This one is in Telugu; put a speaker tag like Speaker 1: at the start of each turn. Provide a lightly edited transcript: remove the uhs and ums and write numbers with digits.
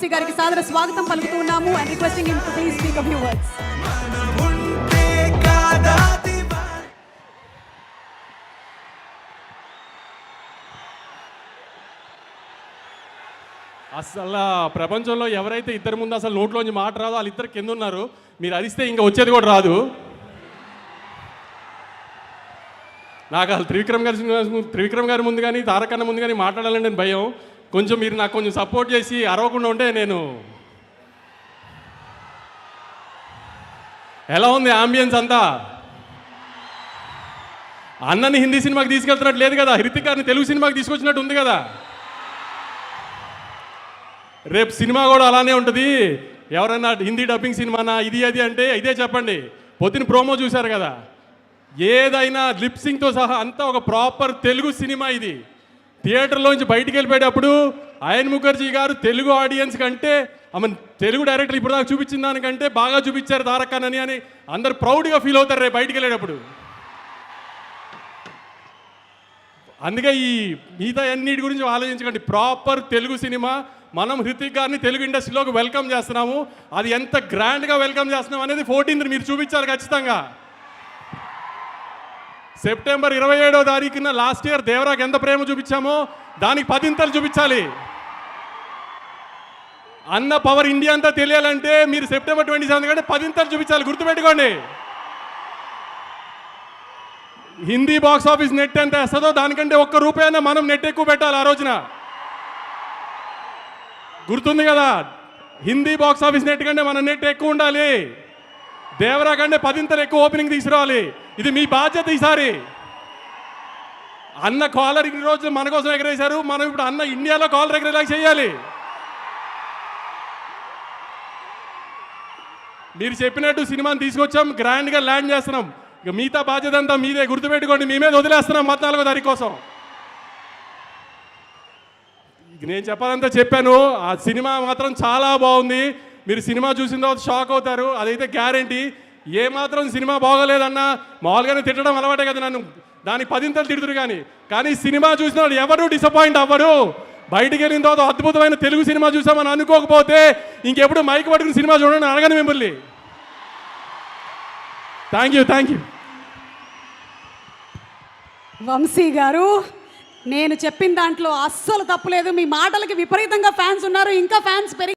Speaker 1: వంశీ గారికి సాదర స్వాగతం పలుకుతున్నాము and requesting him to please speak a few words.
Speaker 2: అసలు ప్రపంచంలో ఎవరైతే ఇద్దరి ముందు అసలు నోట్లోంచి మాట రాదో వాళ్ళిద్దరు కింద ఉన్నారు. మీరు అరిస్తే ఇంకా వచ్చేది కూడా రాదు. నాకు అసలు త్రివిక్రమ్ గారి ముందు కానీ తారకన్న ముందు కానీ మాట్లాడాలంటే భయం. కొంచెం మీరు నాకు కొంచెం సపోర్ట్ చేసి అరవకుండా ఉంటే నేను. ఎలా ఉంది ఆంబియన్స్ అంతా? అన్నని హిందీ సినిమాకి తీసుకెళ్తున్నట్టు లేదు కదా, హృతిక్ గారిని తెలుగు సినిమాకి తీసుకొచ్చినట్టు ఉంది కదా. రేపు సినిమా కూడా అలానే ఉంటుంది. ఎవరైనా హిందీ డబ్బింగ్ సినిమానా ఇది అది అంటే ఇదే చెప్పండి. పొద్దున ప్రోమో చూశారు కదా, ఏదైనా లిప్సింగ్తో సహా అంతా ఒక ప్రాపర్ తెలుగు సినిమా. ఇది థియేటర్లోంచి బయటికి వెళ్ళిపోయేటప్పుడు అయన్ ముఖర్జీ గారు తెలుగు ఆడియన్స్ కంటే ఆమె తెలుగు డైరెక్టర్ ఇప్పుడు దాకా చూపించిన దానికంటే బాగా చూపించారు తారకన్నని అని అందరు ప్రౌడ్గా ఫీల్ అవుతారు రేపు బయటికి వెళ్ళేటప్పుడు. అందుకే ఈ మిగతా అన్నిటి గురించి ఆలోచించకండి. Proper Telugu cinema. మనం హృతిక్ గారిని తెలుగు ఇండస్ట్రీలోకి వెల్కమ్ చేస్తున్నాము. అది ఎంత గ్రాండ్గా వెల్కమ్ చేస్తున్నాం అనేది 14th మీరు చూపించాలి ఖచ్చితంగా. సెప్టెంబర్ 27వ తారీఖున లాస్ట్ ఇయర్ దేవరాకి ఎంత ప్రేమ చూపించామో దానికి 10 చూపించాలి. అన్న పవర్ ఇండియా అంతా తెలియాలంటే మీరు సెప్టెంబర్ 27 కంటే 10 చూపించాలి. గుర్తుపెట్టుకోండి. హిందీ బాక్స్ ఆఫీస్ నెట్ ఎంత వేస్తుందో దానికంటే ₹1 మనం నెట్ ఎక్కువ పెట్టాలి ఆ రోజున. గుర్తుంది కదా, హిందీ బాక్స్ ఆఫీస్ నెట్ కంటే మన నెట్ ఎక్కువ ఉండాలి. దేవరా కంటే 10 ఎక్కువ ఓపెనింగ్ తీసుకురావాలి. ఇది మీ బాధ్యత ఈసారి. అన్న కాలర్ ఇన్ని రోజులు మన కోసం ఎగరేశారు, మనం ఇప్పుడు అన్న ఇండియాలో కాలర్ ఎగరేలా చేయాలి. మీరు చెప్పినట్టు సినిమాని తీసుకొచ్చాం, గ్రాండ్గా ల్యాండ్ చేస్తున్నాం. ఇక మిగతా బాధ్యత అంతా మీదే. గుర్తుపెట్టుకోండి, మీ మీద వదిలేస్తున్నాం 14వ తారీఖు కోసం. నేను చెప్పాలంతా చెప్పాను. ఆ సినిమా మాత్రం చాలా బాగుంది. మీరు సినిమా చూసిన తర్వాత షాక్ అవుతారు, అదైతే గ్యారంటీ. ఏమాత్రం సినిమా బాగోలేదన్నా మామూలుగానే తిట్టడం అలవాటే కదా నన్ను, దానికి 10 తిడుతురు. కానీ సినిమా చూసిన వాళ్ళు ఎవరు డిసప్పాయింట్ అవ్వరు. బయటికి వెళ్ళిన తర్వాత అద్భుతమైన తెలుగు సినిమా చూసామని అనుకోకపోతే ఇంకెప్పుడు మైక్ పట్టుకుని సినిమా చూడండి అడగను మిమ్మల్ని. Thank you.
Speaker 1: వంశీ గారు, నేను చెప్పిన దాంట్లో అస్సలు తప్పులేదు. మీ మాటలకి విపరీతంగా ఫ్యాన్స్ ఉన్నారు, ఇంకా ఫ్యాన్స్ పెరిగి